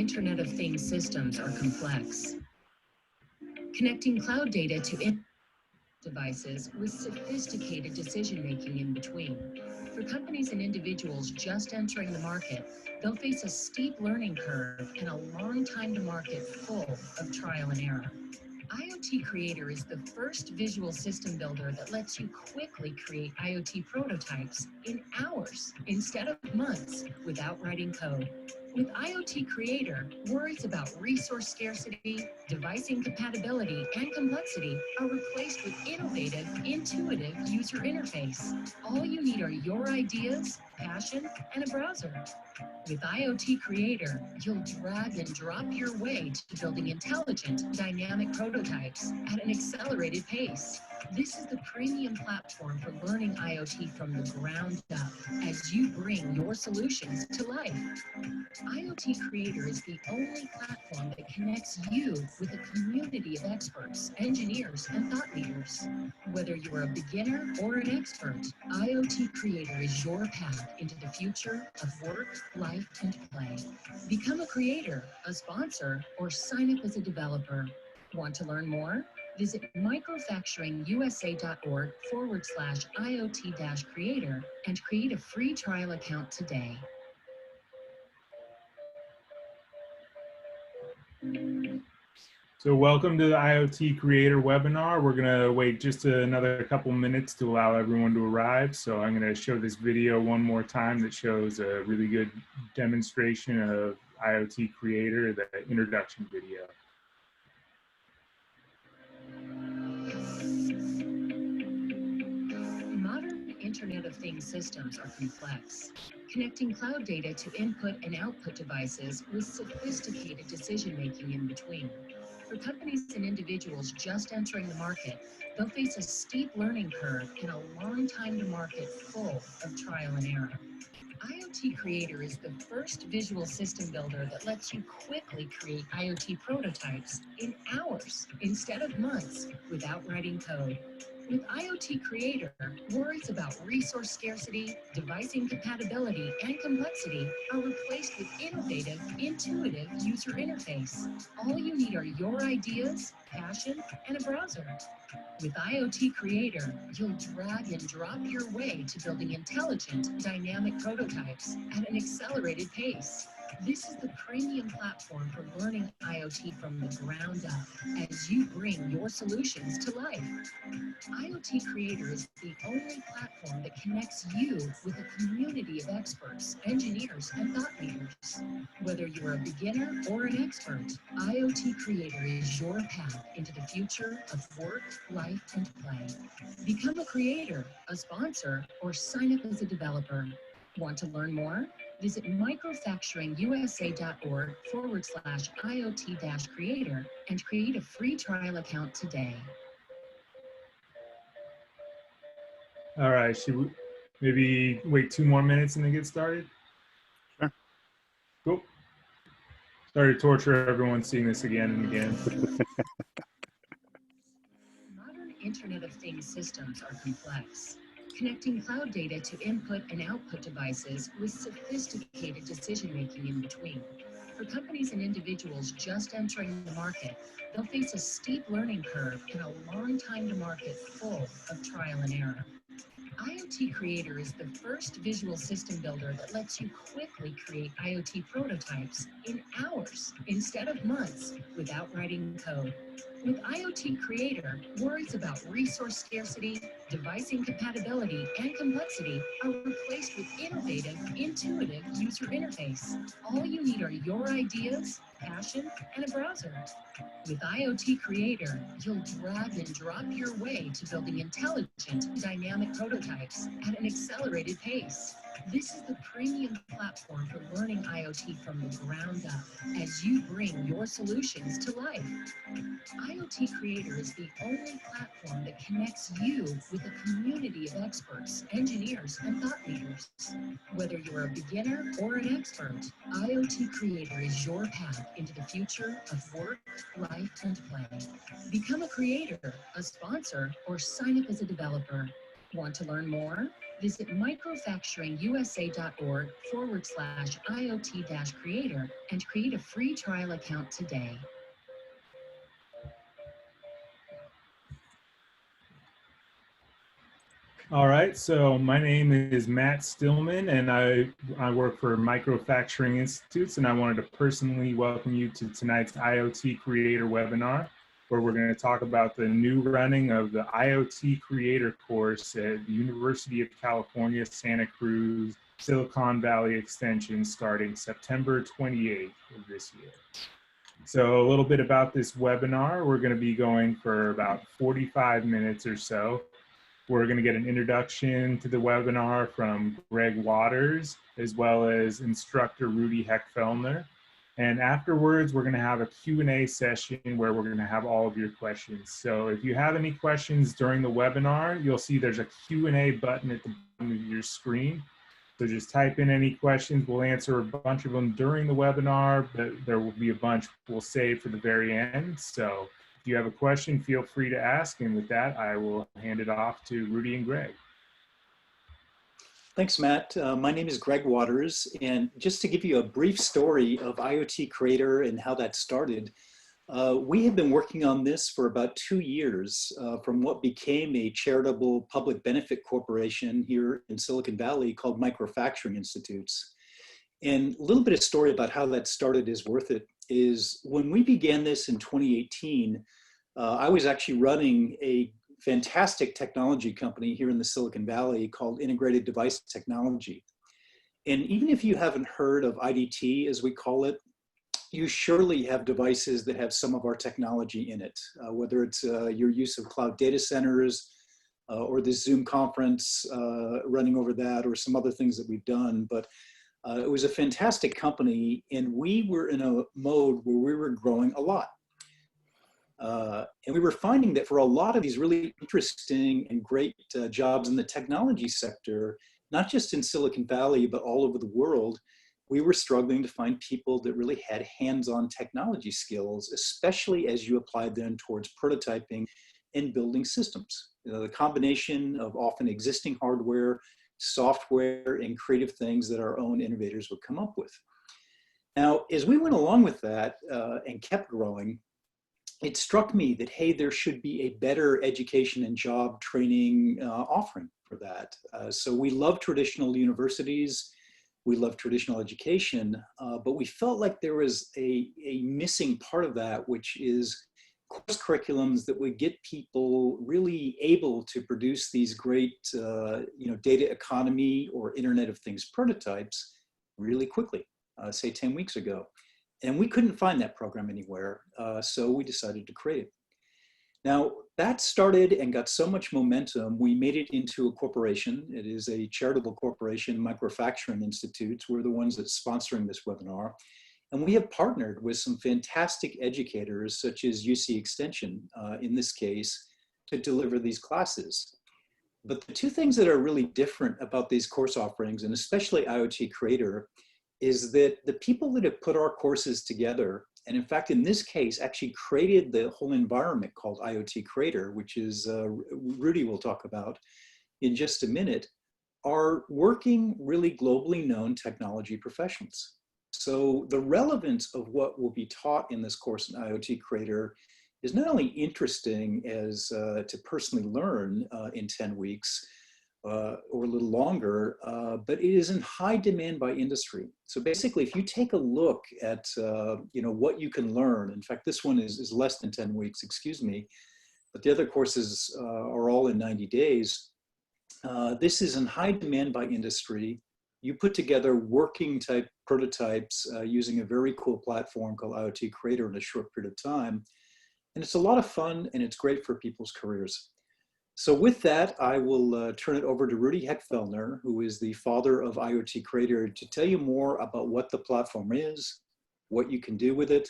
Internet of Things systems are complex. Connecting cloud data to devices with sophisticated decision-making in between. For companies and individuals just entering the market, they'll face a steep learning curve and a long time to market full of trial and error. IoT Creator is the first visual system builder that lets you quickly create IoT prototypes in hours instead of months without writing code. With IoT Creator, worries about resource scarcity, device incompatibility, and complexity are replaced with innovative, intuitive user interface. All you need are your ideas, passion, and a browser. With IoT Creator, you'll drag and drop your way to building intelligent, dynamic prototypes at an accelerated pace. This is the premium platform for learning IoT from the ground up as you bring your solutions to life. IoT Creator is the only platform that connects you with a community of experts, engineers, and thought leaders. Whether you're a beginner or an expert, IoT Creator is your path into the future of work, life, and play. Become a creator, a sponsor, or sign up as a developer. Want to learn more? Visit microfacturingusa.org/IoT-creator and create a free trial account today. So welcome to the IoT Creator webinar. We're going to wait just another couple minutes to allow everyone to arrive. So I'm going to show this video one more time that shows a really good demonstration of IoT Creator, the introduction video. Modern Internet of Things systems are complex. Connecting cloud data to input and output devices with sophisticated decision-making in between. For companies and individuals just entering the market, they'll face a steep learning curve and a long time to market full of trial and error. IoT Creator is the first visual system builder that lets you quickly create IoT prototypes in hours instead of months without writing code. With IoT Creator, worries about resource scarcity, device incompatibility, and complexity are replaced with innovative, intuitive user interface. All you need are your ideas, passion, and a browser. With IoT Creator, you'll drag and drop your way to building intelligent, dynamic prototypes at an accelerated pace. This is the premium platform for learning IoT from the ground up as you bring your solutions to life. IoT Creator is the only platform that connects you with a community of experts, engineers, and thought leaders. Whether you're a beginner or an expert, IoT Creator is your path into the future of work, life, and play. Become a creator, a sponsor, or sign up as a developer. Want to learn more? Visit microfacturingusa.org/IoT-creator and create a free trial account today. All right, should we maybe wait 2 more minutes and then get started? Sure. Cool. Sorry to torture everyone seeing this again and again. Modern Internet of Things systems are complex. Connecting cloud data to input and output devices with sophisticated decision-making in between. For companies and individuals just entering the market, they'll face a steep learning curve and a long time to market full of trial and error. IoT Creator is the first visual system builder that lets you quickly create IoT prototypes in hours instead of months without writing code. With IoT Creator, worries about resource scarcity, device incompatibility, and complexity are replaced with innovative, intuitive user interface. All you need are your ideas, passion, and a browser. With IoT Creator, you'll drag and drop your way to building intelligent, dynamic prototypes at an accelerated pace. This is the premium platform for learning IoT from the ground up as you bring your solutions to life. IoT Creator is the only platform that connects you with a community of experts, engineers, and thought leaders. Whether you're a beginner or an expert, IoT Creator is your path into the future of work, life, and play. Become a creator, a sponsor, or sign up as a developer. Want to learn more? Visit microfacturingusa.org/IoT-creator and create a free trial account today. All right, so my name is Matt Stillman, and I work for Microfacturing Institutes, and I wanted to personally welcome you to tonight's IoT Creator webinar, where we're going to talk about the new running of the IoT Creator course at the University of California, Santa Cruz, Silicon Valley Extension starting September 28th of this year. So a little bit about this webinar. We're going to be going for about 45 minutes or so. We're going to get an introduction to the webinar from Greg Waters, as well as instructor Rudy Heckfellner. And afterwards, we're going to have a Q&A session where we're going to have all of your questions. So if you have any questions during the webinar, you'll see there's a Q&A button at the bottom of your screen. So just type in any questions. We'll answer a bunch of them during the webinar, but there will be a bunch we'll save for the very end. So if you have a question, feel free to ask. And with that, I will hand it off to Rudy and Greg. Thanks, Matt. My name is Greg Waters. And just to give you a brief story of IoT Creator and how that started, we have been working on this for about 2 years from what became a charitable public benefit corporation here in Silicon Valley called Microfacturing Institutes. And a little bit of story about how that started is worth it is when we began this in 2018, I was actually running a fantastic technology company here in the Silicon Valley called Integrated Device Technology. And even if you haven't heard of IDT, as we call it, you surely have devices that have some of our technology in it, whether it's your use of cloud data centers or the Zoom conference running over that or some other things that we've done. But it was a fantastic company, and we were in a mode where we were growing a lot. And we were finding that for a lot of these really interesting and great jobs in the technology sector, not just in Silicon Valley, but all over the world, we were struggling to find people that really had hands-on technology skills, especially as you applied them towards prototyping and building systems. You know, the combination of often existing hardware, software, and creative things that our own innovators would come up with. Now, as we went along with that and kept growing, it struck me that, hey, there should be a better education and job training offering for that. So we love traditional universities, we love traditional education, but we felt like there was a missing part of that, which is course curriculums that would get people really able to produce these great data economy or Internet of Things prototypes really quickly, say 10 weeks ago. And we couldn't find that program anywhere, so we decided to create it. Now, that started and got so much momentum, we made it into a corporation. It is a charitable corporation, Microfacturing Institutes. We're the ones that's sponsoring this webinar. And we have partnered with some fantastic educators, such as UC Extension, in this case, to deliver these classes. But the two things that are really different about these course offerings, and especially IoT Creator, is that the people that have put our courses together, and in fact, in this case, actually created the whole environment called IoT Creator, which is Rudy will talk about in just a minute, are working really globally known technology professionals. So the relevance of what will be taught in this course in IoT Creator is not only interesting as to personally learn in 10 weeks, or a little longer, but it is in high demand by industry. So basically, if you take a look at what you can learn, in fact, this one is less than 10 weeks, excuse me, but the other courses are all in 90 days. This is in high demand by industry. You put together working type prototypes using a very cool platform called IoT Creator in a short period of time. And it's a lot of fun, and it's great for people's careers. So with that, I will turn it over to Rudy Heckfellner, who is the father of IoT Creator, to tell you more about what the platform is, what you can do with it,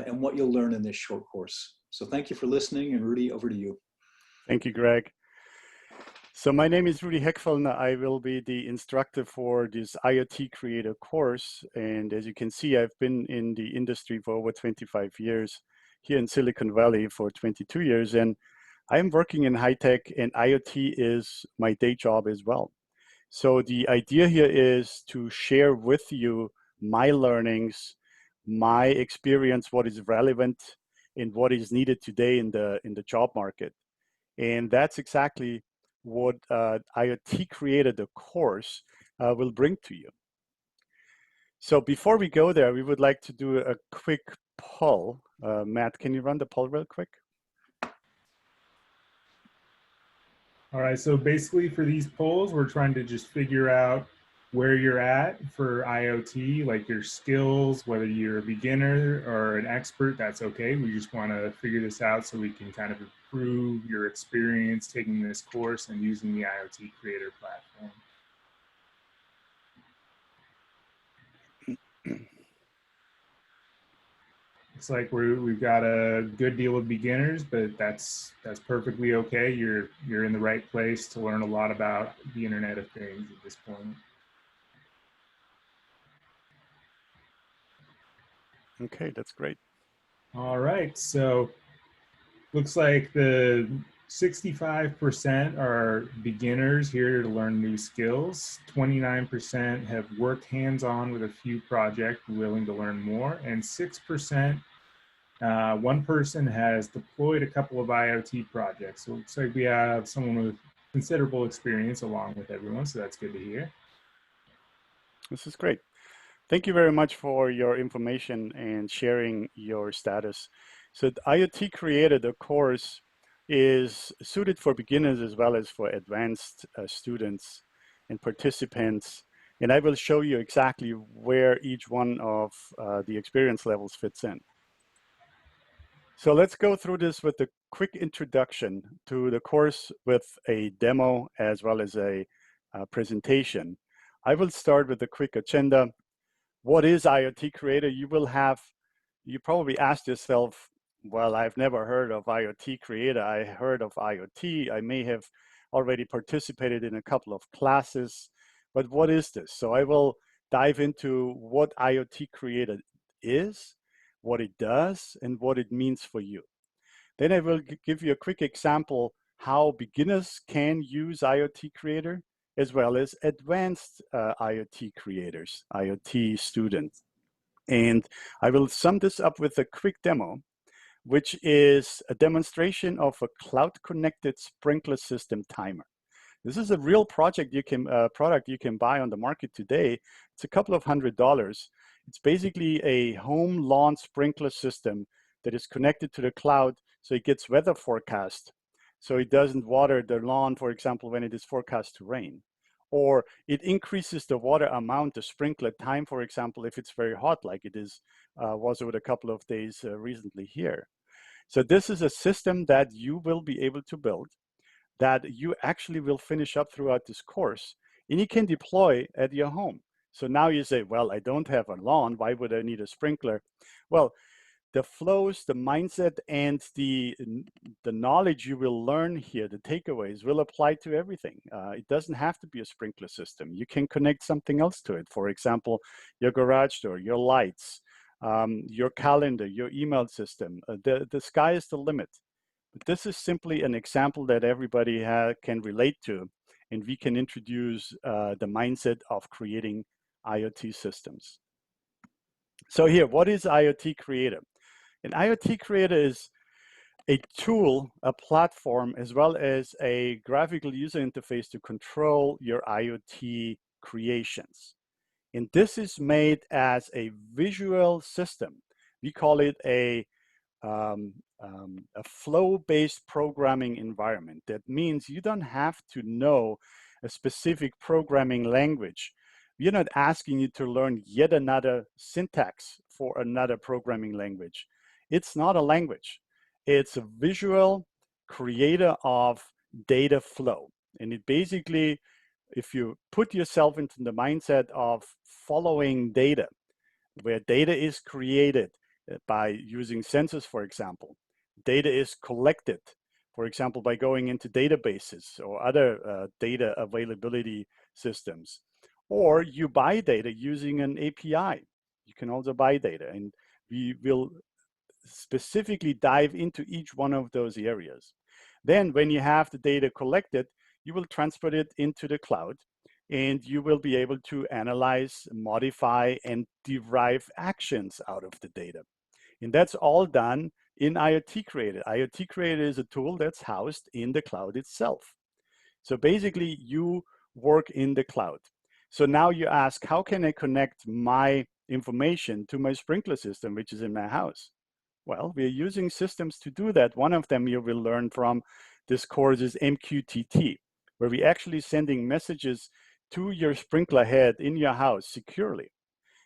and what you'll learn in this short course. So thank you for listening, and Rudy, over to you. Thank you, Greg. So my name is Rudy Heckfellner. I will be the instructor for this IoT Creator course. And as you can see, I've been in the industry for over 25 years, here in Silicon Valley for 22 years. And I'm working in high tech, and IoT is my day job as well. So the idea here is to share with you my learnings, my experience, what is relevant and what is needed today in the job market. And that's exactly what IoT Creator, the course, will bring to you. So before we go there, we would like to do a quick poll. Matt, can you run the poll real quick? All right, so basically for these polls, we're trying to just figure out where you're at for IoT, like your skills, whether you're a beginner or an expert, that's okay. We just want to figure this out so we can kind of improve your experience taking this course and using the IoT Creator platform. Looks like we've got a good deal of beginners, but that's perfectly okay. You're in the right place to learn a lot about the Internet of Things at this point. Okay, that's great. All right, so looks like the 65% are beginners here to learn new skills. 29% have worked hands-on with a few projects, willing to learn more, and 6%, one person has deployed a couple of IoT projects. So it looks like we have someone with considerable experience along with everyone, so that's good to hear. This is great. Thank you very much for your information and sharing your status. So the IoT Creator, the course, is suited for beginners as well as for advanced students and participants. And I will show you exactly where each one of the experience levels fits in. So let's go through this with a quick introduction to the course with a demo as well as a presentation. I will start with a quick agenda. What is IoT Creator? You probably asked yourself, well, I've never heard of IoT Creator. I heard of IoT. I may have already participated in a couple of classes, but what is this? So I will dive into what IoT Creator is, what it does, and what it means for you. Then I will give you a quick example how beginners can use IoT Creator, as well as advanced IoT creators, IoT students. And I will sum this up with a quick demo, which is a demonstration of a cloud-connected sprinkler system timer. This is a real product you can buy on the market today. It's a couple of $100s. It's basically a home lawn sprinkler system that is connected to the cloud, so it gets weather forecast. So it doesn't water the lawn, for example, when it is forecast to rain. Or it increases the water amount, the sprinkler time, for example, if it's very hot, like it is was over a couple of days recently here. So this is a system that you will be able to build, that you actually will finish up throughout this course, and you can deploy at your home. So now you say, well, I don't have a lawn, why would I need a sprinkler? Well, the flows, the mindset, and the knowledge you will learn here, the takeaways, will apply to everything. It doesn't have to be a sprinkler system. You can connect something else to it. For example, your garage door, your lights, your calendar, your email system. The sky is the limit. But this is simply an example that everybody can relate to, and we can introduce the mindset of creating IoT systems. So here, what is IoT Creator? An IoT Creator is a tool, a platform, as well as a graphical user interface to control your IoT creations. And this is made as a visual system. We call it a flow-based programming environment. That means you don't have to know a specific programming language. We're not asking you to learn yet another syntax for another programming language. It's not a language. It's a visual creator of data flow. And it basically, if you put yourself into the mindset of following data, where data is created by using sensors, for example, data is collected, for example, by going into databases or other data availability systems, or you buy data using an API. You can also buy data, and we will specifically dive into each one of those areas. Then when you have the data collected, you will transport it into the cloud, and you will be able to analyze, modify, and derive actions out of the data. And that's all done in IoT Creator. IoT Creator is a tool that's housed in the cloud itself. So basically, you work in the cloud. So now you ask, how can I connect my information to my sprinkler system, which is in my house? Well, we're using systems to do that. One of them you will learn from this course is MQTT, where we're actually sending messages to your sprinkler head in your house securely.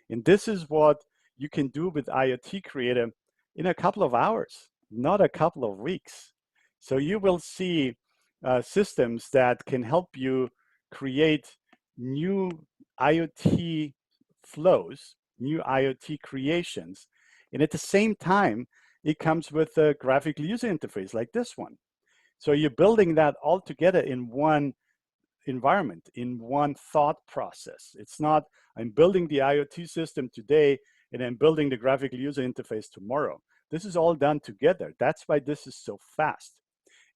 And this is what you can do with IoT Creator in a couple of hours, not a couple of weeks. So you will see systems that can help you create new IoT flows, new IoT creations. And at the same time, it comes with a graphical user interface like this one. So you're building that all together in one environment, in one thought process. It's not, I'm building the IoT system today and I'm building the graphical user interface tomorrow. This is all done together. That's why this is so fast.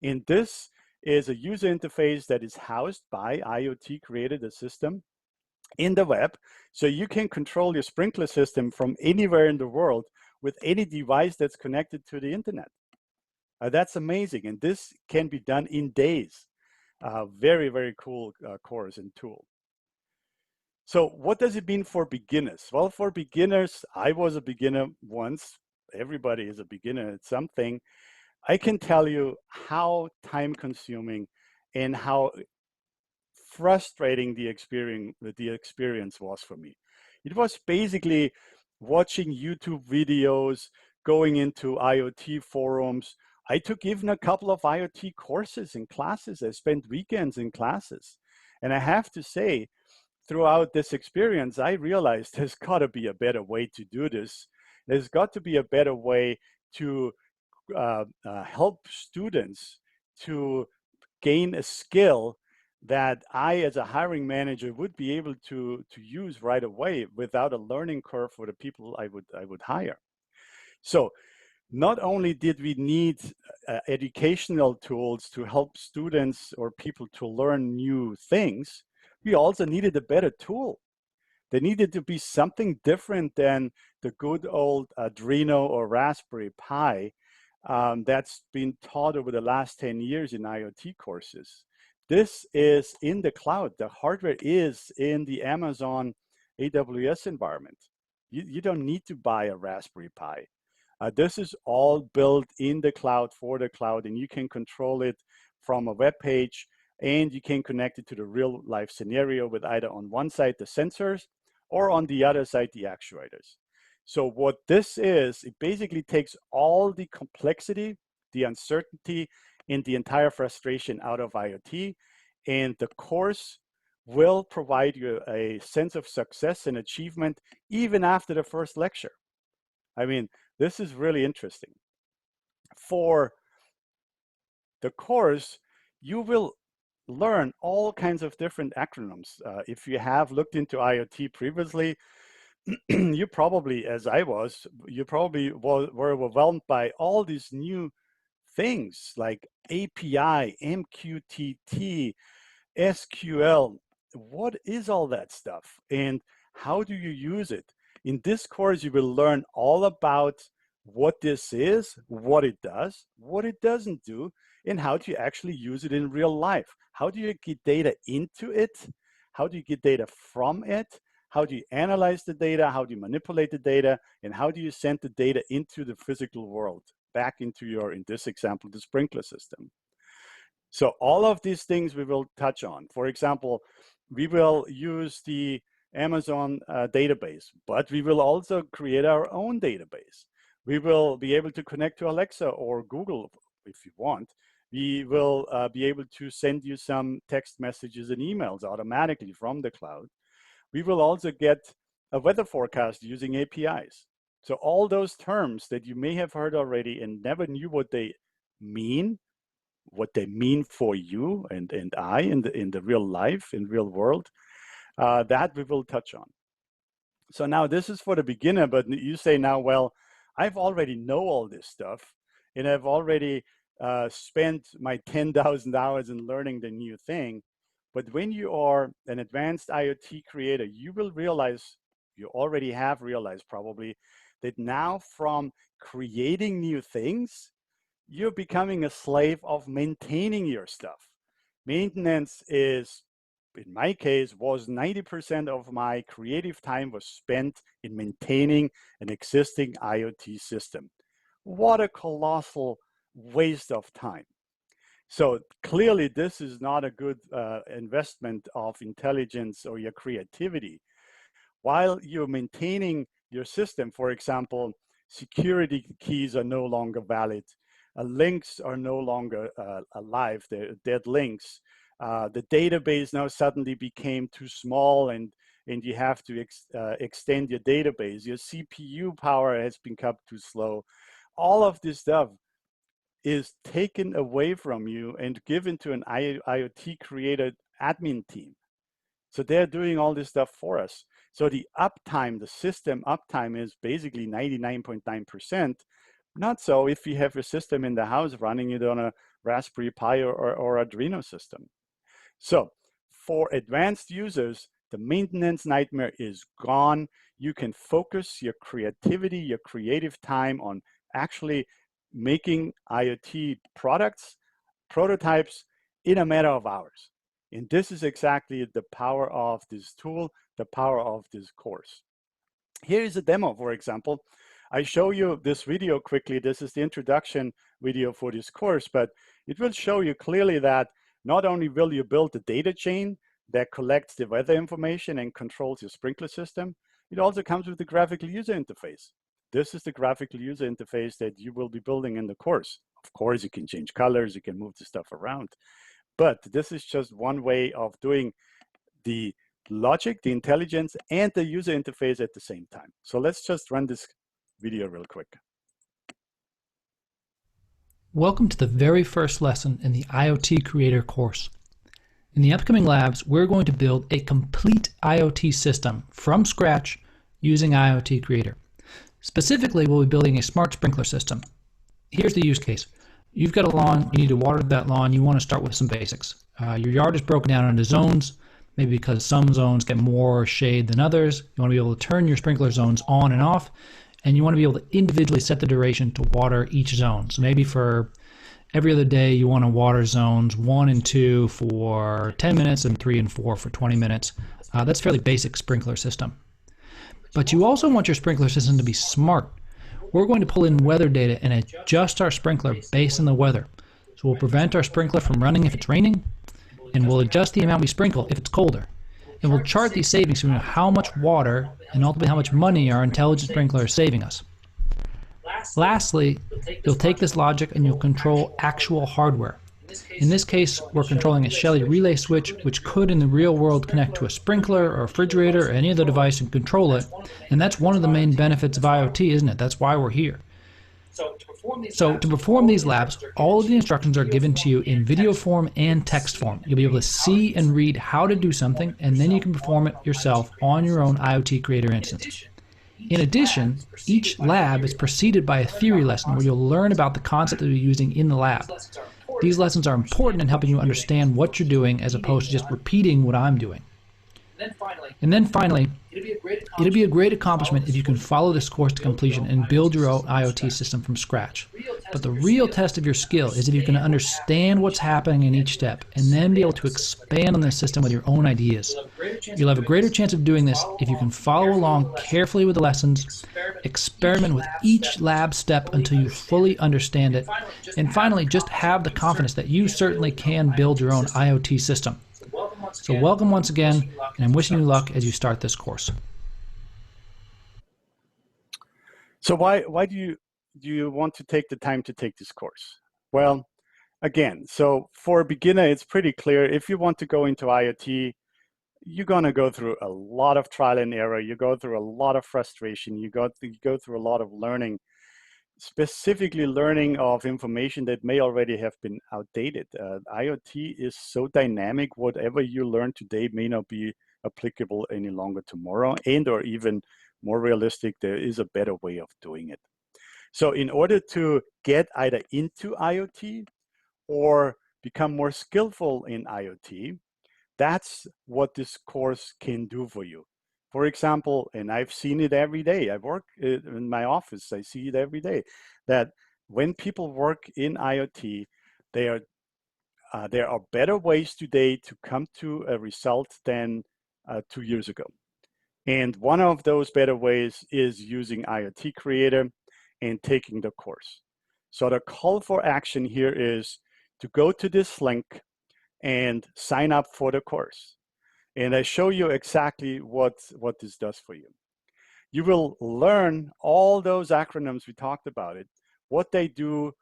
And this is a user interface that is housed by IoT Creator, the system, in the web. So you can control your sprinkler system from anywhere in the world with any device that's connected to the internet. That's amazing. And this can be done in days. Very, very cool course and tool. So what does it mean for beginners? Well, for beginners, I was a beginner once. Everybody is a beginner at something. I can tell you how time consuming and how frustrating the experience was for me. It was basically watching YouTube videos, going into IoT forums. I took even a couple of IoT courses and classes. I spent weekends in classes. And I have to say, throughout this experience, I realized there's got to be a better way to do this. There's got to be a better way to help students to gain a skill that I, as a hiring manager, would be able to use right away without a learning curve for the people I would hire. So not only did we need educational tools to help students or people to learn new things, we also needed a better tool. There needed to be something different than the good old Arduino or Raspberry Pi that's been taught over the last 10 years in IoT courses. This is in the cloud. The hardware is in the Amazon AWS environment. You don't need to buy a Raspberry Pi. This is all built in the cloud for the cloud, and you can control it from a web page, and you can connect it to the real life scenario with either on one side the sensors or on the other side the actuators. So what this is, it basically takes all the complexity, the uncertainty, and the entire frustration out of IoT, and the course will provide you a sense of success and achievement even after the first lecture. I mean, this is really interesting. For the course, you will learn all kinds of different acronyms. If you have looked into IoT previously, you probably, as I was, you probably were overwhelmed by all these new things like API, MQTT, SQL. What is all that stuff and how do you use it? In this course, you will learn all about what this is, what it does, what it doesn't do, and how to actually use it in real life. How do you get data into it? How do you get data from it? How do you analyze the data? How do you manipulate the data? And how do you send the data into the physical world, back into your, in this example, the sprinkler system? So all of these things we will touch on. For example, we will use the Amazon database, but we will also create our own database. We will be able to connect to Alexa or Google if you want. We will be able to send you some text messages and emails automatically from the cloud. We will also get a weather forecast using APIs. So all those terms that you may have heard already and never knew what they mean for you and I in the real life, in real world, that we will touch on. So now this is for the beginner, but you say now, well, I've already know all this stuff and I've already spend my $10,000 in learning the new thing. But when you are an advanced IoT creator, you will realize, you already have realized probably, that now from creating new things, you're becoming a slave of maintaining your stuff. Maintenance is, in my case, was 90% of my creative time was spent in maintaining an existing IoT system. What a colossal waste of time. So clearly this is not a good investment of intelligence or your creativity. While you're maintaining your system, for example, security keys are no longer valid. Links are no longer alive, they're dead links. The database now suddenly became too small and you have to extend your database. Your CPU power has become too slow. All of this stuff is taken away from you and given to an IoT creator admin team. So they're doing all this stuff for us. So the uptime, the system uptime is basically 99.9%. Not so if you have a system in the house running it on a Raspberry Pi or Arduino system. So for advanced users, the maintenance nightmare is gone. You can focus your creativity, your creative time on actually making IoT products, prototypes in a matter of hours. And this is exactly the power of this tool, the power of this course. Here is a demo, for example. I show you this video quickly. This is the introduction video for this course, but it will show you clearly that not only will you build the data chain that collects the weather information and controls your sprinkler system, it also comes with the graphical user interface. This is the graphical user interface that you will be building in the course. Of course, you can change colors, you can move the stuff around, but this is just one way of doing the logic, the intelligence, and the user interface at the same time. So let's just run this video real quick. Welcome to the very first lesson in the IoT Creator course. In the upcoming labs, we're going to build a complete IoT system from scratch using IoT Creator. Specifically, we'll be building a smart sprinkler system. Here's the use case. You've got a lawn, you need to water that lawn, you want to start with some basics. Your yard is broken down into zones, maybe because some zones get more shade than others. You want to be able to turn your sprinkler zones on and off, and you want to be able to individually set the duration to water each zone. So maybe for every other day, you want to water zones 1 and 2 for 10 minutes and 3 and 4 for 20 minutes. That's a fairly basic sprinkler system. But you also want your sprinkler system to be smart. We're going to pull in weather data and adjust our sprinkler based on the weather. So we'll prevent our sprinkler from running if it's raining, and we'll adjust the amount we sprinkle if it's colder. And we'll chart these savings so we know how much water and ultimately how much money our intelligent sprinkler is saving us. Lastly, you'll take this logic and you'll control actual hardware. In this case, we're controlling a Shelly relay switch, which could in the real world connect to a sprinkler or a refrigerator or any other device and control it. And that's one of the main benefits of IoT, isn't it? That's why we're here. So to perform these labs, all of the instructions are given to you in video form and text form. You'll be able to see and read how to do something, and then you can perform it yourself on your own IoT Creator instance. In addition, each lab is preceded by a theory lesson where you'll learn about the concept that you're using in the lab. These lessons are important in helping you understand what you're doing as opposed to just repeating what I'm doing. And then finally, it'd be a great accomplishment if you can follow this course to completion and build your own IoT system from scratch. But the real test of your skill is if you can understand what's happening in each step and then be able to expand on the system with your own ideas. You'll have a greater chance of doing this if you can follow along carefully with the lessons, experiment with each lab step until you fully understand it, and finally just have the confidence that you certainly can build your own IoT system. So welcome once again, and I'm wishing you luck as you start this course. So why do you want to take the time to take this course? Well, again, so for a beginner, it's pretty clear. If you want to go into IoT, you're going to go through a lot of trial and error. You go through a lot of frustration. You go through a lot of learning, specifically learning of information that may already have been outdated. IoT is so dynamic, whatever you learn today may not be applicable any longer tomorrow, and or even more realistic, there is a better way of doing it. So in order to get either into IoT or become more skillful in IoT, that's what this course can do for you. For example, and I've seen it every day. I work in my office. I see it every day that when people work in IoT, there are better ways today to come to a result than 2 years ago. And one of those better ways is using IoT Creator and taking the course. So the call for action here is to go to this link and sign up for the course. And I show you exactly what this does for you. You will learn all those acronyms we talked about it, what they do,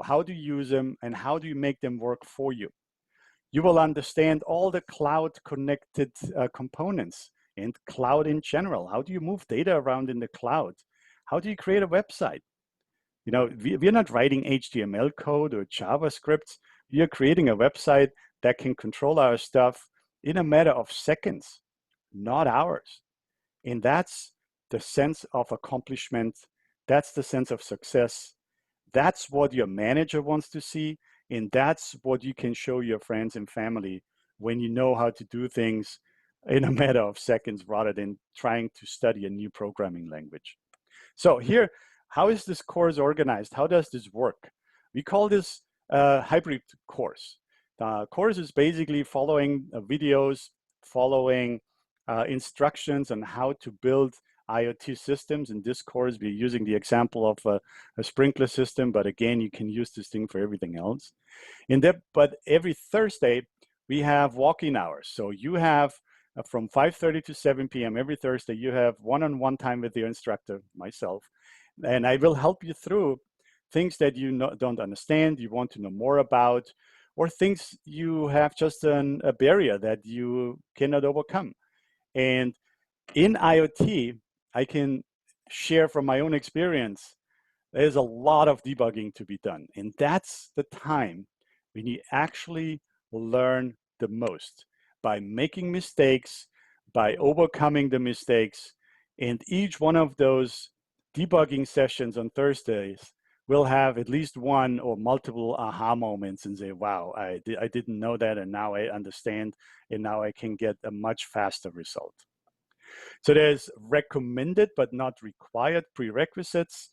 how to use them, and how do you make them work for you. You will understand all the cloud connected components and cloud in general. How do you move data around in the cloud? How do you create a website? You know, we're not writing HTML code or JavaScript. We are creating a website that can control our stuff in a matter of seconds, not hours. And that's the sense of accomplishment. That's the sense of success. That's what your manager wants to see. And that's what you can show your friends and family when you know how to do things in a matter of seconds rather than trying to study a new programming language. So here, how is this course organized? How does this work? We call this a hybrid course. The course is basically following videos, following instructions on how to build IoT systems. In this course, we're using the example of a sprinkler system, but again, you can use this thing for everything else. But every Thursday, we have walk-in hours. So you have from 5:30 to 7 p.m. every Thursday, you have one-on-one time with your instructor, myself, and I will help you through things that you don't understand, you want to know more about, or things you have just a barrier that you cannot overcome. And in IoT, I can share from my own experience, there's a lot of debugging to be done. And that's the time when you actually learn the most, by making mistakes, by overcoming the mistakes. And each one of those debugging sessions on Thursdays will have at least one or multiple aha moments and say, wow, I didn't know that, and now I understand, and now I can get a much faster result. So there's recommended but not required prerequisites.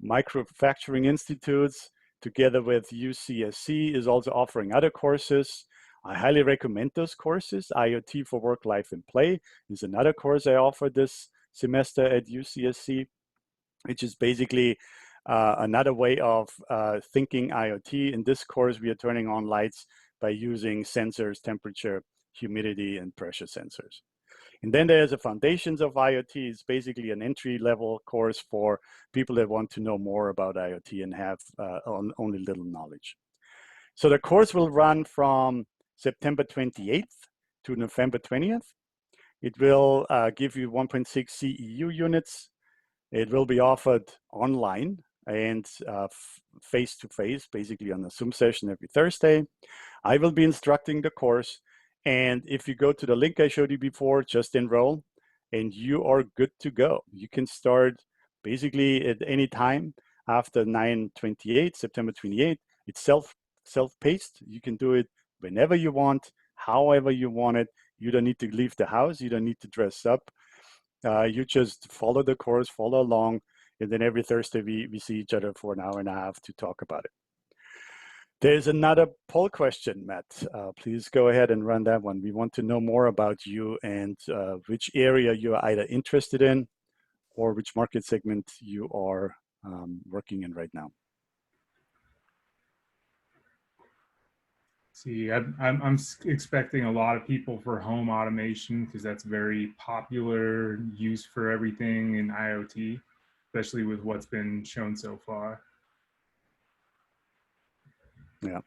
Microfacturing Institutes, together with UCSC, is also offering other courses. I highly recommend those courses. IoT for Work, Life, and Play is another course I offer this semester at UCSC, which is basically another way of thinking IoT. In this course, we are turning on lights by using sensors, temperature, humidity, and pressure sensors. And then there's the Foundations of IoT. It's basically an entry-level course for people that want to know more about IoT and have only little knowledge. So the course will run from September 28th to November 20th. It will give you 1.6 CEU units. It will be offered online and face-to-face, basically on a Zoom session every Thursday. I will be instructing the course. And if you go to the link I showed you before, just enroll and you are good to go. You can start basically at any time after 9/28, September 28th. It's self-paced. You can do it whenever you want, however you want it. You don't need to leave the house. You don't need to dress up. You just follow the course, follow along, and then every Thursday we see each other for an hour and a half to talk about it. There's another poll question, Matt. Please go ahead and run that one. We want to know more about you and which area you are either interested in or which market segment you are working in right now. See, I'm expecting a lot of people for home automation because that's very popular use for everything in IoT, especially with what's been shown so far. Yeah.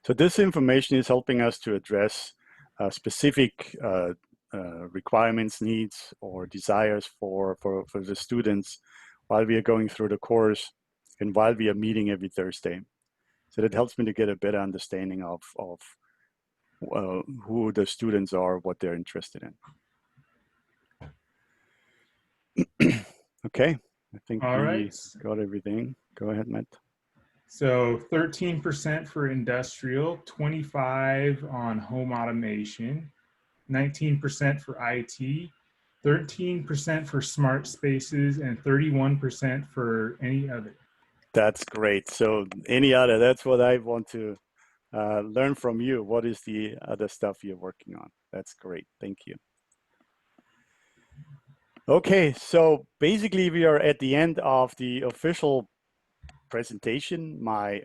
So this information is helping us to address specific requirements, needs, or desires for the students while we are going through the course and while we are meeting every Thursday. So that helps me to get a better understanding of who the students are, what they're interested in. Okay, I think All we right. got everything. Go ahead, Matt. So 13% for industrial, 25 on home automation, 19% for IT, 13% for smart spaces, and 31% for any other. That's great. So any other, that's what I want to learn from you. What is the other stuff you're working on? That's great. Thank you. Okay, so basically we are at the end of the official presentation, my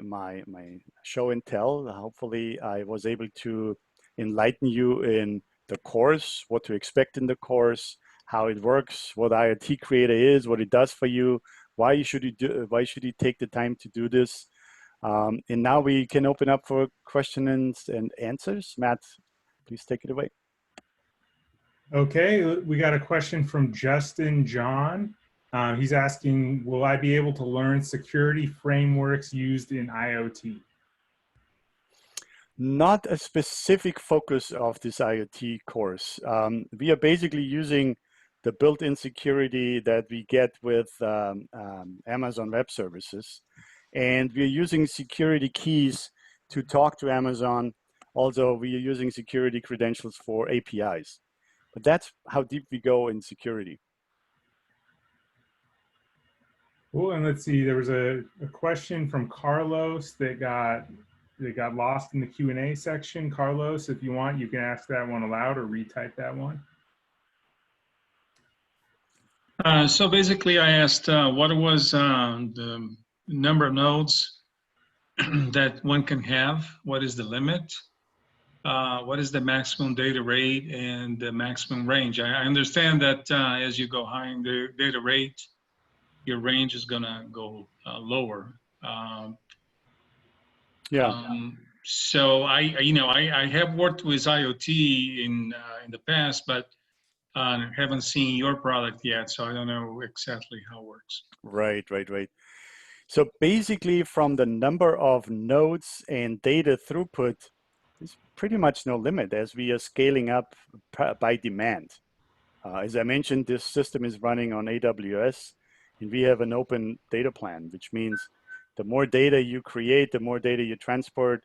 show and tell. Hopefully I was able to enlighten you in the course, what to expect in the course, how it works, what IoT Creator is, what it does for you, why should you take the time to do this. And now we can open up for questions and answers. Matt, please take it away. Okay, we got a question from Justin John. He's asking, will I be able to learn security frameworks used in IoT? Not a specific focus of this IoT course. We are basically using the built-in security that we get with Amazon Web Services. And we're using security keys to talk to Amazon. Also, we are using security credentials for APIs. But that's how deep we go in security. Cool, and let's see, there was a question from Carlos that got lost in the Q&A section. Carlos, if you want, you can ask that one aloud or retype that one. So basically I asked what was the number of nodes that one can have, what is the limit, what is the maximum data rate and the maximum range. I understand that as you go high in the data rate, your range is gonna go lower. So I have worked with IoT in the past, but haven't seen your product yet, so I don't know exactly how it works. Right. So basically from the number of nodes and data throughput, there's pretty much no limit as we are scaling up by demand. As I mentioned, this system is running on AWS, and we have an open data plan, which means the more data you create, the more data you transport,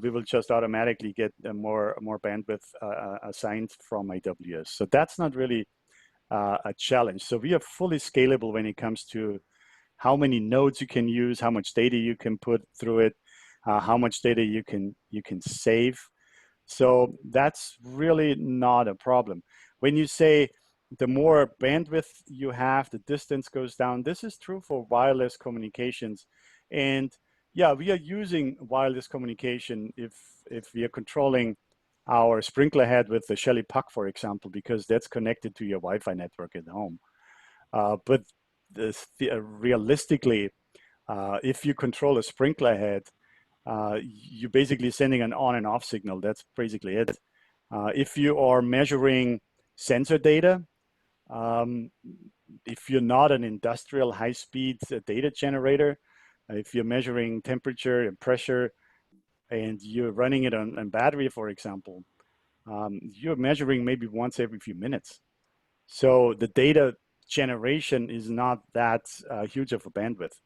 we will just automatically get more bandwidth assigned from AWS. So that's not really a challenge. So we are fully scalable when it comes to how many nodes you can use, how much data you can put through it, how much data you can save. So that's really not a problem. When you say the more bandwidth you have, the distance goes down, this is true for wireless communications. And yeah, we are using wireless communication if we are controlling our sprinkler head with the Shelly puck, for example, because that's connected to your Wi-Fi network at home. But realistically, if you control a sprinkler head, you're basically sending an on and off signal. That's basically it. If you are measuring sensor data, if you're not an industrial high-speed data generator, if you're measuring temperature and pressure and you're running it on battery, for example, you're measuring maybe once every few minutes. So the data generation is not that huge of a bandwidth.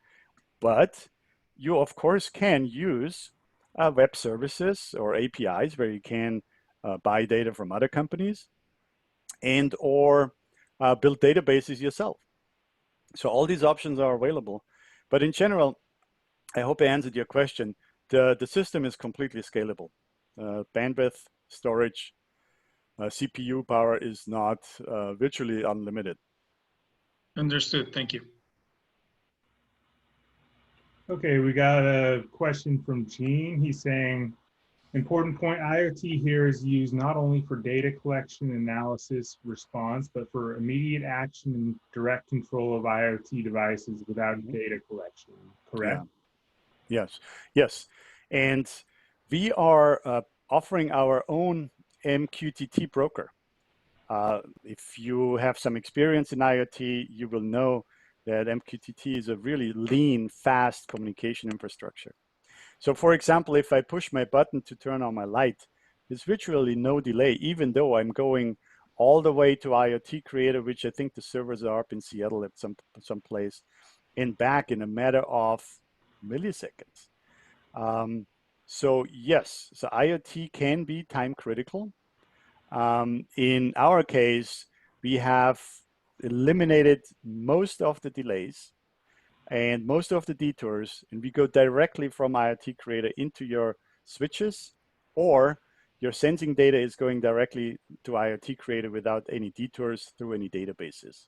But you, of course, can use web services or APIs where you can buy data from other companies and or build databases yourself. So all these options are available. But in general, I hope I answered your question. The system is completely scalable. Bandwidth, storage, CPU power is not virtually unlimited. Understood. Thank you. Okay, we got a question from Gene. He's saying, important point, IoT here is used not only for data collection, analysis, response, but for immediate action and direct control of IoT devices without data collection, correct? Yeah. Yes. And we are offering our own MQTT broker. If you have some experience in IoT, you will know that MQTT is a really lean, fast communication infrastructure. So for example, if I push my button to turn on my light, there's virtually no delay, even though I'm going all the way to IoT Creator, which I think the servers are up in Seattle at some place, and back in a matter of milliseconds. So yes, so IoT can be time critical. In our case, we have eliminated most of the delays and most of the detours, and we go directly from IoT Creator into your switches, or your sensing data is going directly to IoT Creator without any detours through any databases.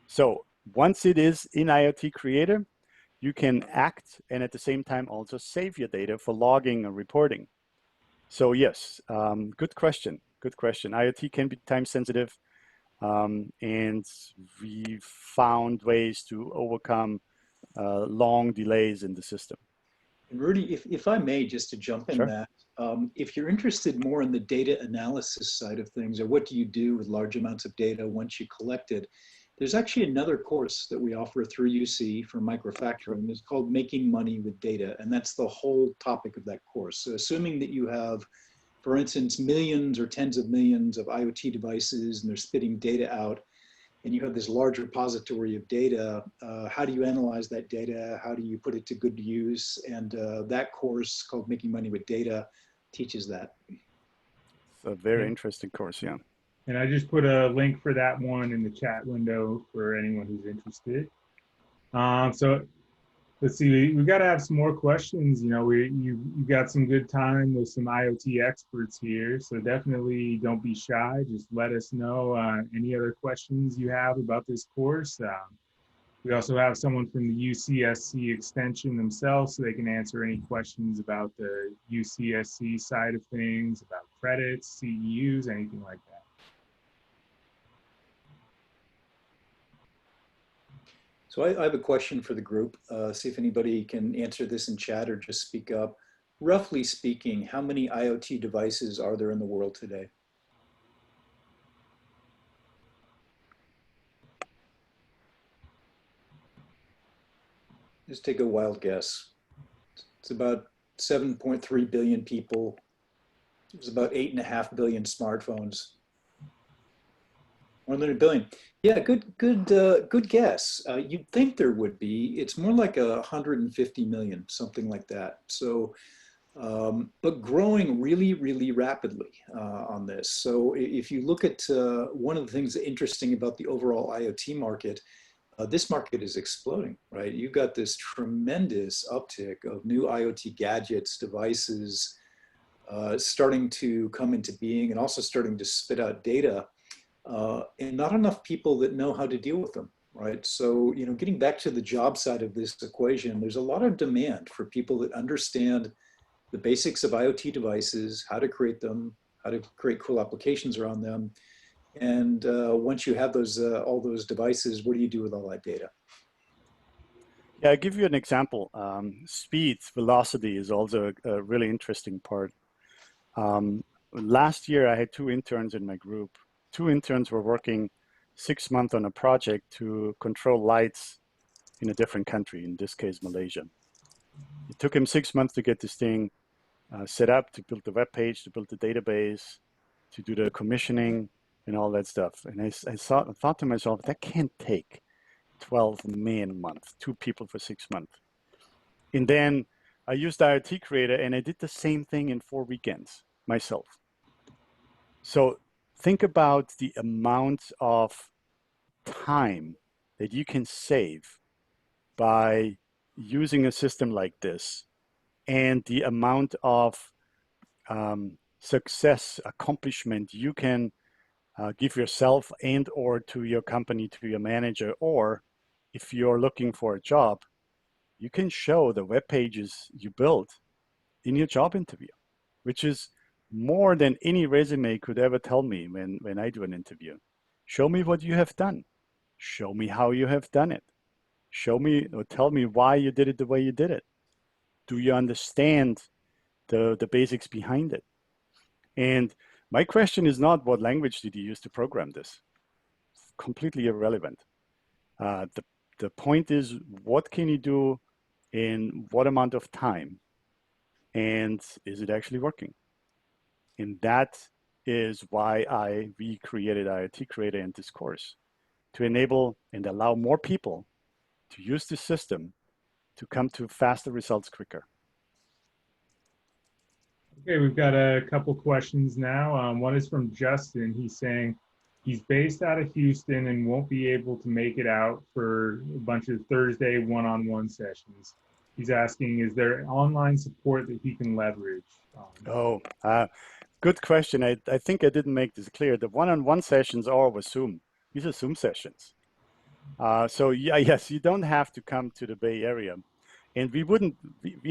So once it is in IoT Creator, you can act and at the same time also save your data for logging or reporting. So yes, good question. Good question. IoT can be time sensitive, and we found ways to overcome long delays in the system. And Rudy, if I may, just to jump in Sure. that, if you're interested more in the data analysis side of things, or what do you do with large amounts of data once you collect it, there's actually another course that we offer through UC for microfacturing. It's called Making Money with Data, and that's the whole topic of that course. So assuming that you have, for instance, millions or tens of millions of IoT devices and they're spitting data out, and you have this large repository of data, how do you analyze that data? How do you put it to good use? And that course called Making Money with Data teaches that. It's a very interesting course, yeah. And I just put a link for that one in the chat window for anyone who's interested. So let's see, we got to have some more questions. You know, you got some good time with some IoT experts here, so definitely don't be shy. Just let us know any other questions you have about this course. We also have someone from the UCSC extension themselves, so they can answer any questions about the UCSC side of things, about credits, CEUs, anything like that. So I have a question for the group. See if anybody can answer this in chat or just speak up. Roughly speaking, how many IoT devices are there in the world today? Just take a wild guess. It's about 7.3 billion people. There's about 8.5 billion smartphones. 100 billion. Yeah, good guess. You'd think there would be. It's more like 150 million, something like that. So, but growing really, really rapidly on this. So if you look at one of the things interesting about the overall IoT market, this market is exploding, right? You've got this tremendous uptick of new IoT gadgets, devices, starting to come into being and also starting to spit out data. And not enough people that know how to deal with them, right? So, you know, getting back to the job side of this equation, there's a lot of demand for people that understand the basics of IoT devices, how to create them, how to create cool applications around them. And once you have those, all those devices, what do you do with all that data? Yeah, I'll give you an example. Speed, velocity is also a really interesting part. Last year, I had 2 interns in my group. 2 interns were working 6 months on a project to control lights in a different country, in this case, Malaysia. It took him 6 months to get this thing set up, to build the web page, to build the database, to do the commissioning and all that stuff. And I thought to myself, that can't take 12 men a month, 2 people for 6 months. And then I used IoT Creator and I did the same thing in 4 weekends myself. So think about the amount of time that you can save by using a system like this, and the amount of success, accomplishment you can give yourself and or to your company, to your manager, or if you're looking for a job, you can show the web pages you built in your job interview, which is more than any resume could ever tell me when I do an interview. Show me what you have done. Show me how you have done it. Show me or tell me why you did it the way you did it. Do you understand the basics behind it? And my question is not what language did you use to program this? It's completely irrelevant. The point is, what can you do in what amount of time? And is it actually working? And that is why we created IoT Creator in this course, to enable and allow more people to use the system to come to faster results quicker. Okay, we've got a couple questions now. One is from Justin. He's saying he's based out of Houston and won't be able to make it out for a bunch of Thursday one-on-one sessions. He's asking, is there online support that he can leverage? Good question. I think I didn't make this clear. The one-on-one sessions are over Zoom. These are Zoom sessions. So yeah, yes, you don't have to come to the Bay Area. And we're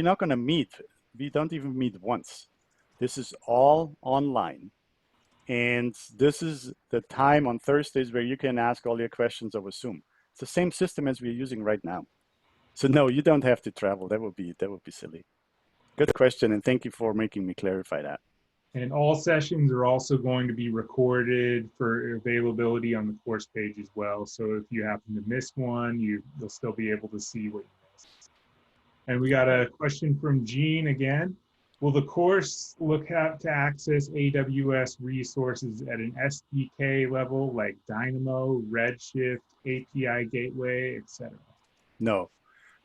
not going to meet. We don't even meet once. This is all online. And this is the time on Thursdays where you can ask all your questions over Zoom. It's the same system as we're using right now. So no, you don't have to travel. That would be silly. Good question, and thank you for making me clarify that. And all sessions are also going to be recorded for availability on the course page as well. So if you happen to miss one, you'll still be able to see what you missed. And we got a question from Gene again. Will the course look at to access AWS resources at an SDK level like Dynamo, Redshift, API Gateway, etc.? No,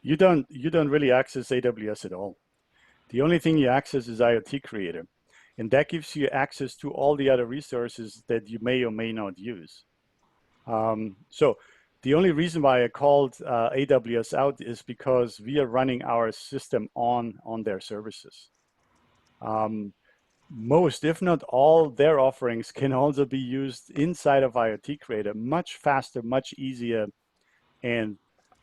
you don't really access AWS at all. The only thing you access is IoT Creator. And that gives you access to all the other resources that you may or may not use. So the only reason why I called AWS out is because we are running our system on their services. Most, if not all, their offerings can also be used inside of IoT Creator, much faster, much easier. And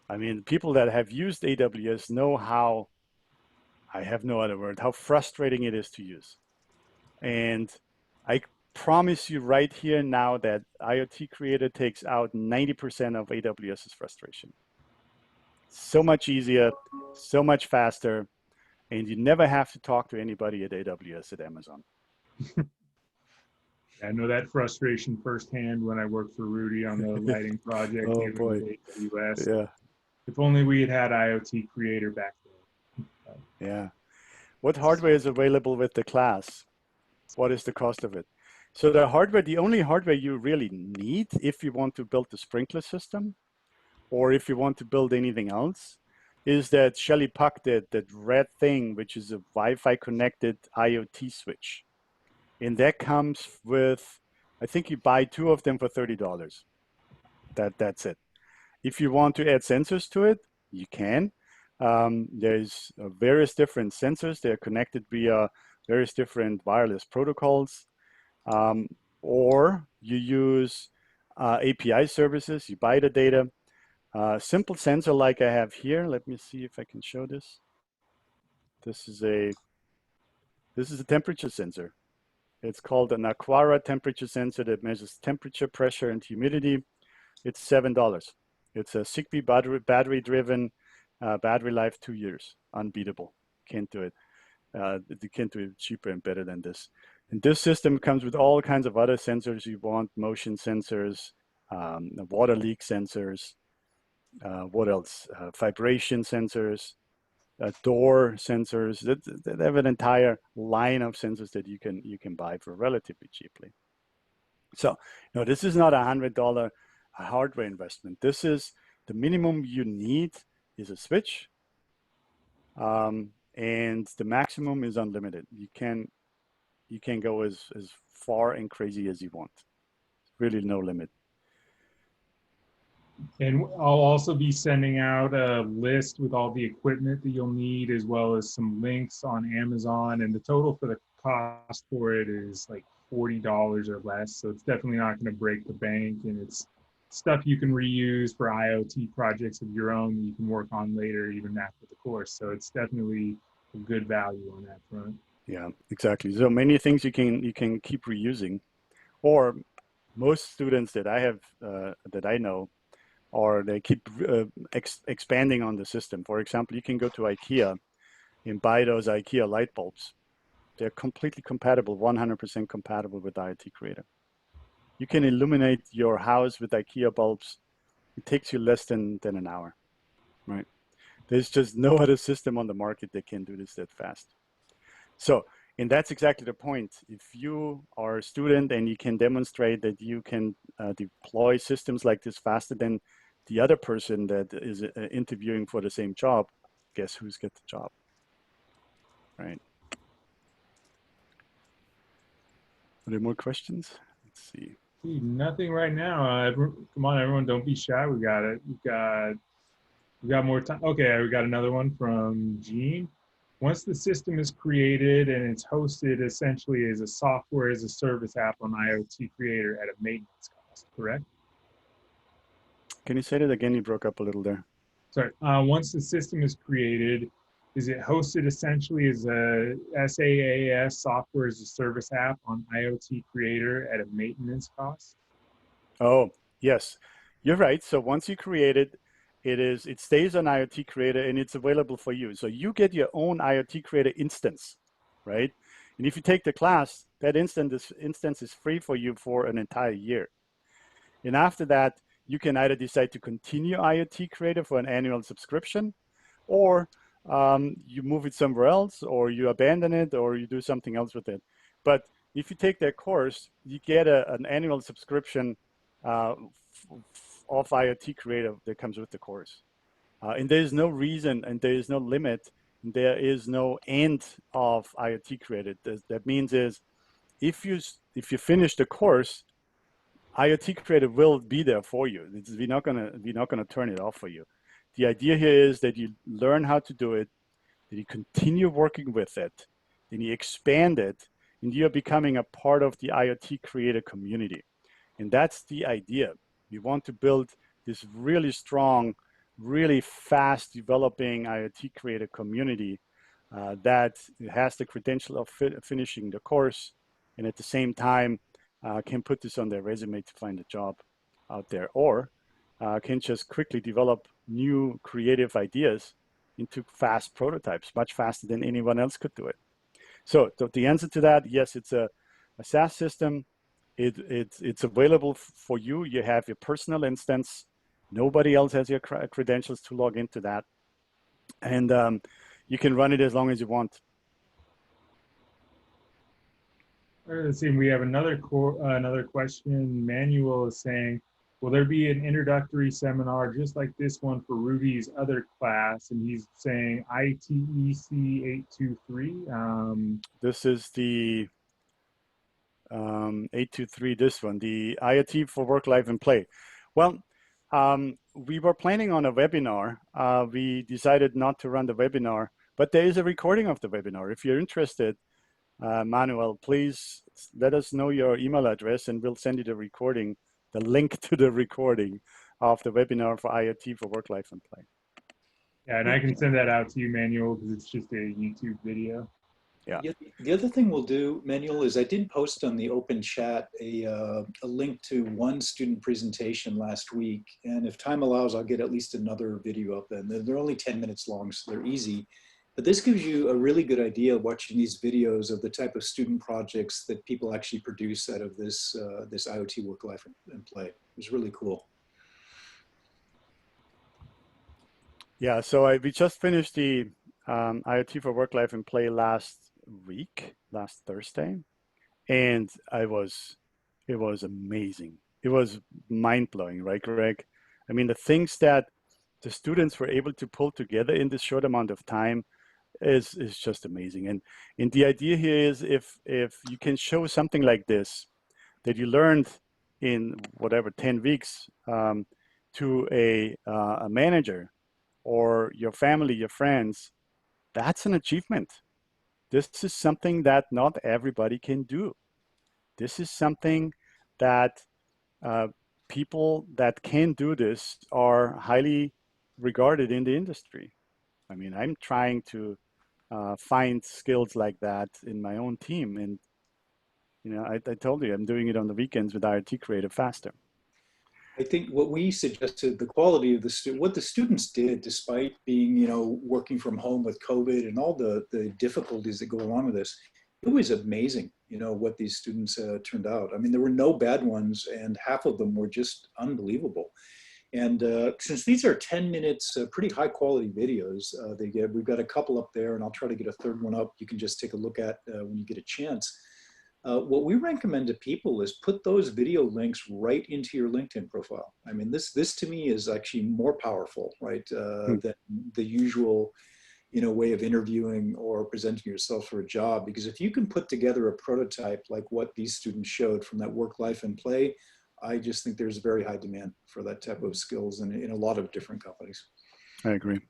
I mean, people that have used AWS know how, I have no other word, how frustrating it is to use. And I promise you right here now that IoT Creator takes out 90% of AWS's frustration. So much easier, so much faster, and you never have to talk to anybody at AWS at Amazon. I know that frustration firsthand when I worked for Rudy on the lighting project. Oh boy. AWS. Yeah. If only we had had IoT Creator back then. Yeah. What hardware is available with the class? What is the cost of it? So the hardware, the only hardware you really need if you want to build the sprinkler system, or if you want to build anything else, is that Shelly Puck, that red thing, which is a Wi-Fi connected IoT switch. And that comes with, I think you buy 2 of them for $30. That's it. If you want to add sensors to it, you can. There's various different sensors. They're connected via various different wireless protocols. Or you use API services, you buy the data. Simple sensor like I have here. Let me see if I can show this. This is a temperature sensor. It's called an Aquara temperature sensor that measures temperature, pressure, and humidity. It's $7. It's a Zigbee battery-driven, battery life 2 years. Unbeatable. Can't do it. You can't do it cheaper and better than this. And this system comes with all kinds of other sensors you want: motion sensors, water leak sensors. What else? Vibration sensors. Door sensors. They have an entire line of sensors that you can buy for relatively cheaply. So, no, this is not $100 hardware investment. This is the minimum you need is a switch, and the maximum is unlimited. You can go as far and crazy as you want. Really, no limit. And I'll also be sending out a list with all the equipment that you'll need, as well as some links on Amazon. And the total for the cost for it is like $40 or less. So it's definitely not going to break the bank. And it's stuff you can reuse for IoT projects of your own that you can work on later, even after the course. So it's definitely a good value on that front. Yeah, exactly. So many things you can keep reusing, or most students that I have that I know, or they keep expanding on the system. For example, you can go to IKEA and buy those IKEA light bulbs. They're completely compatible, 100% compatible with IoT Creator. You can illuminate your house with IKEA bulbs. It takes you less than an hour, right? There's just no other system on the market that can do this that fast. So And that's exactly the point. If you are a student and you can demonstrate that you can deploy systems like this faster than the other person that is interviewing for the same job, guess who's got the job, right? Are there more questions? Let's see. Nothing right now. Come on, everyone, don't be shy. We got it. We got more time. Okay, we got another one from Gene. Once the system is created and it's hosted essentially as a software as a service app on IoT Creator at a maintenance cost, correct? Can you say that again? You broke up a little there. Sorry. Once the system is created, is it hosted essentially as a SaaS software as a service app on IoT Creator at a maintenance cost? Oh, yes, you're right. So once you create it, it stays on IoT Creator and it's available for you. So you get your own IoT Creator instance, right? And if you take the class, that instance is free for you for an entire year. And after that, you can either decide to continue IoT Creator for an annual subscription, or you move it somewhere else, or you abandon it, or you do something else with it. But if you take that course, you get an annual subscription of IoT Creator that comes with the course. And there is no reason and there is no limit. There is no end of IoT Creator. That means is if you finish the course, IoT Creator will be there for you. We're not gonna turn it off for you. The idea here is that you learn how to do it, that you continue working with it, then you expand it, and you're becoming a part of the IoT Creator community. And that's the idea. We want to build this really strong, really fast developing IoT Creator community that has the credential of finishing the course, and at the same time can put this on their resume to find a job out there, or can just quickly develop new creative ideas into fast prototypes, much faster than anyone else could do it. So the answer to that, yes, it's a SaaS system. It's available for you. You have your personal instance. Nobody else has your credentials to log into that. And you can run it as long as you want. Let's see, we have another question. Manuel is saying, will there be an introductory seminar just like this one for Rudy's other class? And he's saying ITEC 823. This is the 823, this one, the IoT for work, life, and play. Well, we were planning on a webinar. We decided not to run the webinar, but there is a recording of the webinar. If you're interested, Manuel, please let us know your email address and we'll send you the recording, the link to the recording of the webinar for IoT for work, life, and play. Yeah, and I can send that out to you, Manuel, because it's just a YouTube video. Yeah. The other thing we'll do, Manuel, is I did post on the open chat a link to one student presentation last week. And if time allows, I'll get at least another video up. And they're only 10 minutes long, so they're easy. But this gives you a really good idea watching these videos of the type of student projects that people actually produce out of this, this IoT work, life, and play. It was really cool. Yeah, so we just finished the IoT for work, life, and play last Thursday, and it was amazing. It was mind-blowing, right, Greg? I mean, the things that the students were able to pull together in this short amount of time is just amazing. And the idea here is if you can show something like this that you learned in whatever 10 weeks to a manager or your family, your friends, that's an achievement. This is something that not everybody can do. This is something that people that can do this are highly regarded in the industry. I mean, I'm trying to find skills like that in my own team. And, you know, I told you, I'm doing it on the weekends with IoT Creator faster. I think what we suggested, the quality of what the students did, despite being, you know, working from home with COVID and all the difficulties that go along with this, it was amazing, you know, what these students turned out. I mean, there were no bad ones and half of them were just unbelievable. And since these are 10 minutes, pretty high quality videos, we've got a couple up there, and I'll try to get a third one up. You can just take a look at when you get a chance. What we recommend to people is put those video links right into your LinkedIn profile. I mean, this to me is actually more powerful, right, than the usual, way of interviewing or presenting yourself for a job. Because if you can put together a prototype like what these students showed from that work, life, and play, I just think there's very high demand for that type of skills in a lot of different companies. I agree.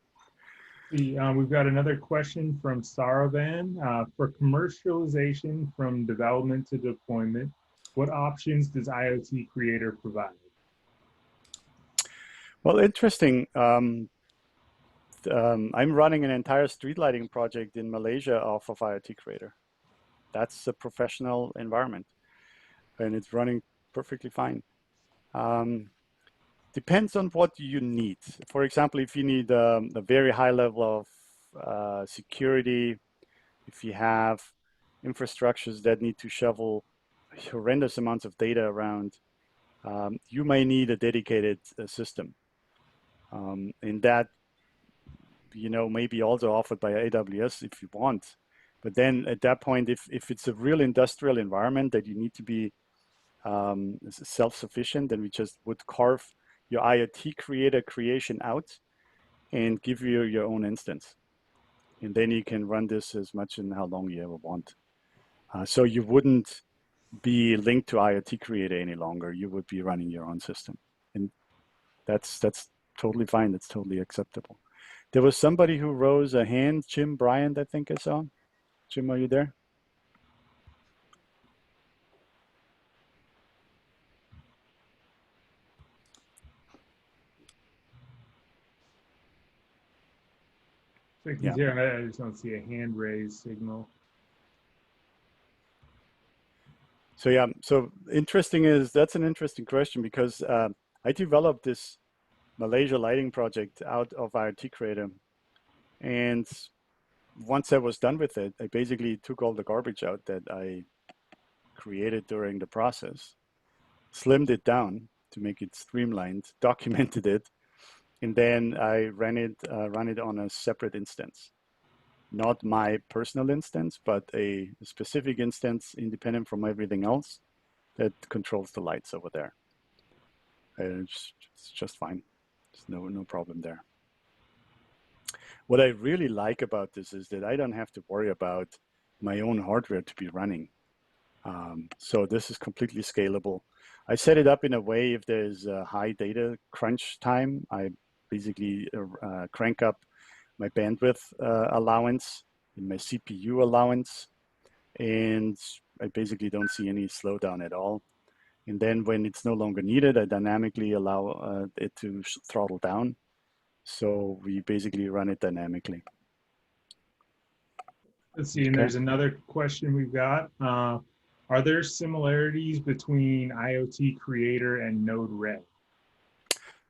We've got another question from Saravan. For commercialization from development to deployment, what options does IoT Creator provide? Well, interesting. I'm running an entire street lighting project in Malaysia off of IoT Creator. That's a professional environment, and it's running perfectly fine. Depends on what you need. For example, if you need a very high level of security, if you have infrastructures that need to shovel horrendous amounts of data around, you may need a dedicated system. And that, may be also offered by AWS if you want. But then at that point, if it's a real industrial environment that you need to be self-sufficient, then we just would carve your IoT Creator creation out and give you your own instance. And then you can run this as much and how long you ever want. So you wouldn't be linked to IoT Creator any longer. You would be running your own system. And that's totally fine. That's totally acceptable. There was somebody who rose a hand, Jim Bryant, I think I saw. Jim, are you there? Yeah. I just don't see a hand raise signal. So yeah, so that's an interesting question because I developed this Malaysia lighting project out of IoT Creator. And once I was done with it, I basically took all the garbage out that I created during the process, slimmed it down to make it streamlined, documented it, and then I run it on a separate instance. Not my personal instance, but a specific instance independent from everything else that controls the lights over there. It's just fine. There's no problem there. What I really like about this is that I don't have to worry about my own hardware to be running. So this is completely scalable. I set it up in a way if there's a high data crunch time, I basically crank up my bandwidth allowance and my CPU allowance, and I basically don't see any slowdown at all. And then when it's no longer needed, I dynamically allow it to throttle down. So we basically run it dynamically. Let's see, and there's another question we've got. Are there similarities between IoT Creator and Node-RED?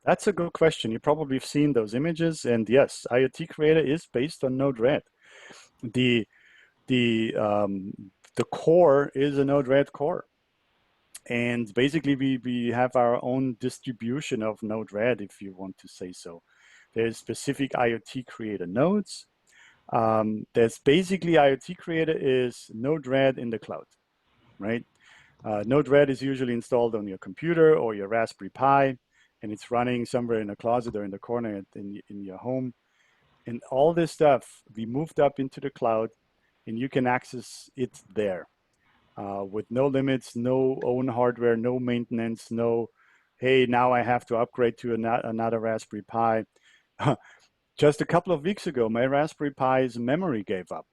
That's a good question. You probably have seen those images, and yes, IoT Creator is based on Node-RED. The core is a Node-RED core. And basically, we have our own distribution of Node-RED, if you want to say so. There's specific IoT Creator nodes. There's basically IoT Creator is Node-RED in the cloud, right? Node-RED is usually installed on your computer or your Raspberry Pi, and it's running somewhere in a closet or in the corner in your home. And all this stuff, we moved up into the cloud, and you can access it there. With no limits, no own hardware, no maintenance, no, hey, now I have to upgrade to another Raspberry Pi. Just a couple of weeks ago, my Raspberry Pi's memory gave up.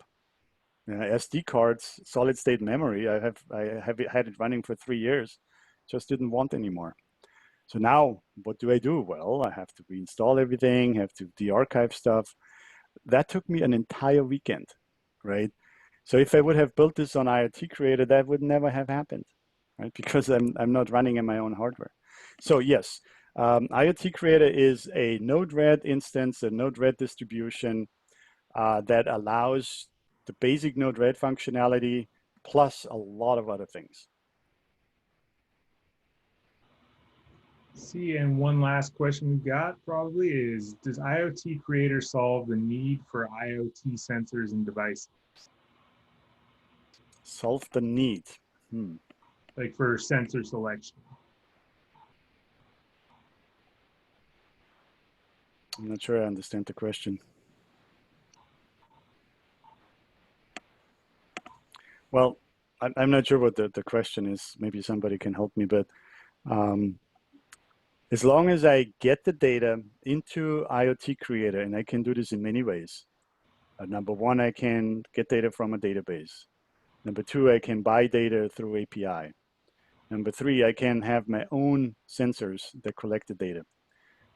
SD cards, solid state memory, I have had it running for 3 years, just didn't want anymore. So now what do? Well, I have to reinstall everything, have to de-archive stuff. That took me an entire weekend, right? So if I would have built this on IoT Creator, that would never have happened, right? Because I'm not running in my own hardware. So yes, IoT Creator is a Node-RED instance, a Node-RED distribution that allows the basic Node-RED functionality plus a lot of other things. See, and one last question we've got probably is, does IoT Creator solve the need for IoT sensors and devices? Solve the need. Like for sensor selection? I'm not sure I understand the question. Well, I'm not sure what the question is. Maybe somebody can help me, but as long as I get the data into IoT Creator, and I can do this in many ways. Number one, I can get data from a database. Number two, I can buy data through API. Number three, I can have my own sensors that collect the data.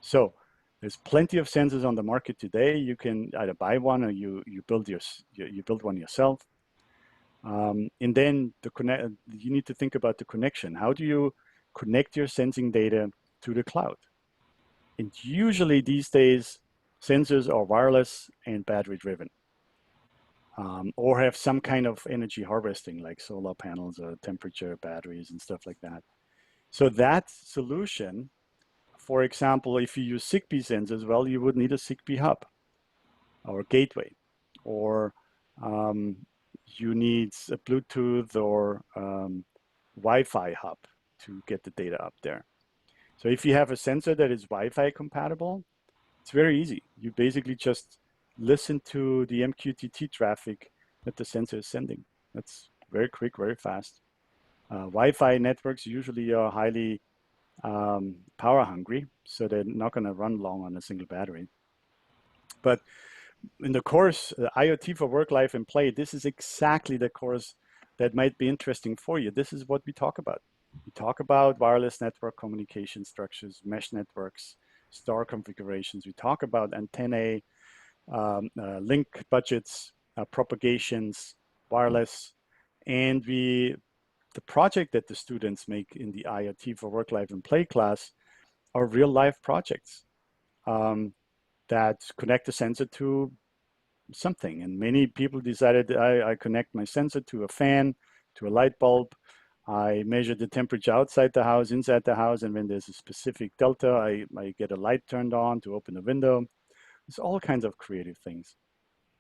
So there's plenty of sensors on the market today. You can either buy one or you build one yourself. And then you need to think about the connection. How do you connect your sensing data to the cloud? And usually these days, sensors are wireless and battery driven, or have some kind of energy harvesting like solar panels or temperature batteries and stuff like that. So that solution, for example, if you use Zigbee sensors, well, you would need a Zigbee hub or gateway, or you need a Bluetooth or Wi-Fi hub to get the data up there. So if you have a sensor that is Wi-Fi compatible, it's very easy. You basically just listen to the MQTT traffic that the sensor is sending. That's very quick, very fast. Wi-Fi networks usually are highly power hungry, so they're not going to run long on a single battery. But in the course, IoT for work, life, and play, this is exactly the course that might be interesting for you. This is what we talk about. We talk about wireless network communication structures, mesh networks, star configurations. We talk about antennae, link budgets, propagations, wireless, and the project that the students make in the IoT for work, life, and play class are real life projects that connect the sensor to something. And many people decided I connect my sensor to a fan, to a light bulb. I measure the temperature outside the house, inside the house, and when there's a specific delta, I get a light turned on to open the window. There's all kinds of creative things.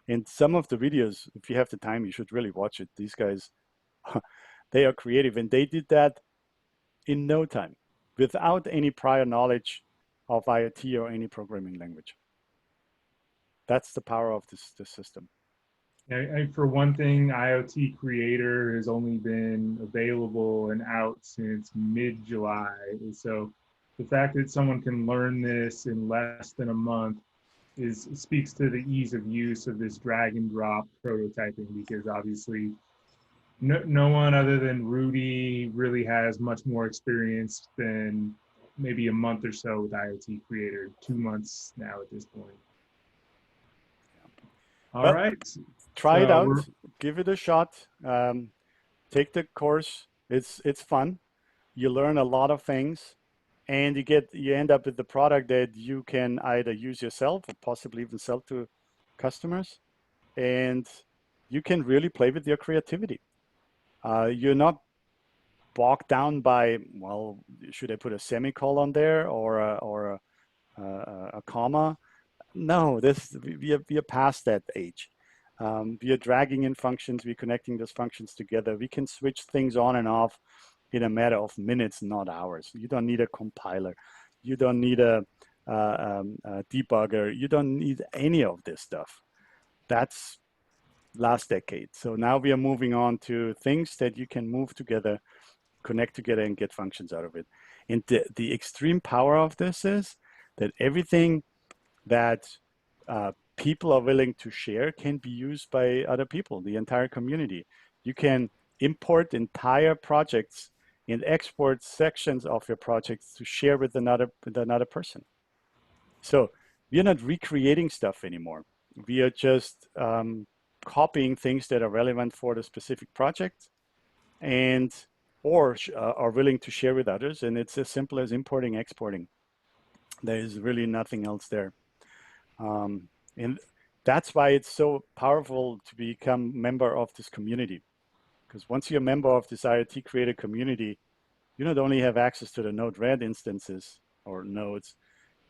And some of the videos, if you have the time, you should really watch it. These guys, they are creative, and they did that in no time without any prior knowledge of IoT or any programming language. That's the power of this system. For one thing, IoT Creator has only been available and out since mid-July. So the fact that someone can learn this in less than a month speaks to the ease of use of this drag and drop prototyping, because obviously no one other than Rudy really has much more experience than maybe a month or so with IoT Creator, 2 months now at this point. All right. Try it out, give it a shot, take the course. It's fun. You learn a lot of things, and you end up with the product that you can either use yourself or possibly even sell to customers, and you can really play with your creativity. You're not bogged down by, well, should I put a semicolon there or a comma? No, we are past that age. We are dragging in functions, we're connecting those functions together. We can switch things on and off in a matter of minutes, not hours. You don't need a compiler. You don't need a debugger. You don't need any of this stuff. That's last decade. So now we are moving on to things that you can move together, connect together, and get functions out of it. And the extreme power of this is that everything that people are willing to share can be used by other people, the entire community. You can import entire projects and export sections of your projects to share with another person. So we are not recreating stuff anymore. We are just copying things that are relevant for the specific project, and or are willing to share with others. And it's as simple as importing, exporting. There is really nothing else there. And that's why it's so powerful to become a member of this community. Because once you're a member of this IoT Creator community, you not only have access to the Node-RED instances or nodes.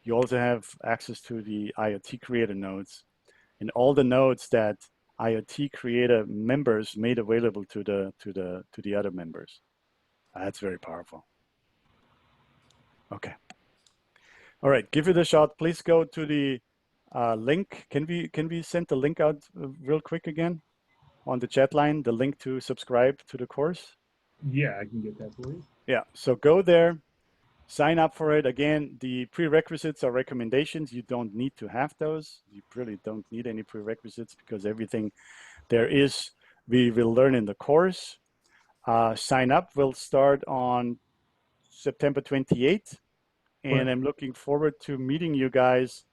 You also have access to the IoT Creator nodes and all the nodes that IoT Creator members made available to the other members. That's very powerful. Okay. All right, give it a shot. Please go to the link. Can we send the link out real quick again on the chat line? The link to subscribe to the course. Yeah, I can get that for you. Yeah. So go there, sign up for it. Again, the prerequisites are recommendations. You don't need to have those. You really don't need any prerequisites because everything there is we will learn in the course. Sign up will start on September 28th. And I'm looking forward to meeting you guys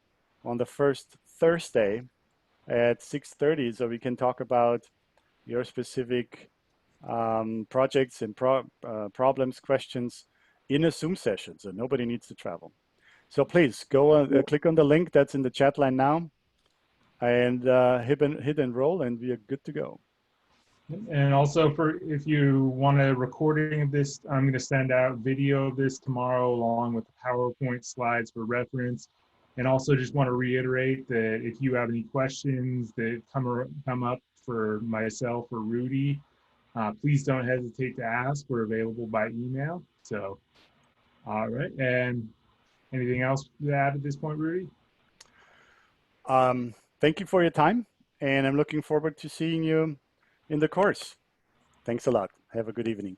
on the first Thursday at 6:30 so we can talk about your specific projects and problems, questions in a Zoom session. So nobody needs to travel. So please go click on the link that's in the chat line now and hit enroll and we are good to go. And also, for if you want a recording of this, I'm going to send out video of this tomorrow along with the PowerPoint slides for reference. And also just want to reiterate that if you have any questions that come up for myself or Rudy, please don't hesitate to ask. We're available by email. So, all right. And anything else to add at this point, Rudy? Thank you for your time. And I'm looking forward to seeing you in the course. Thanks a lot. Have a good evening.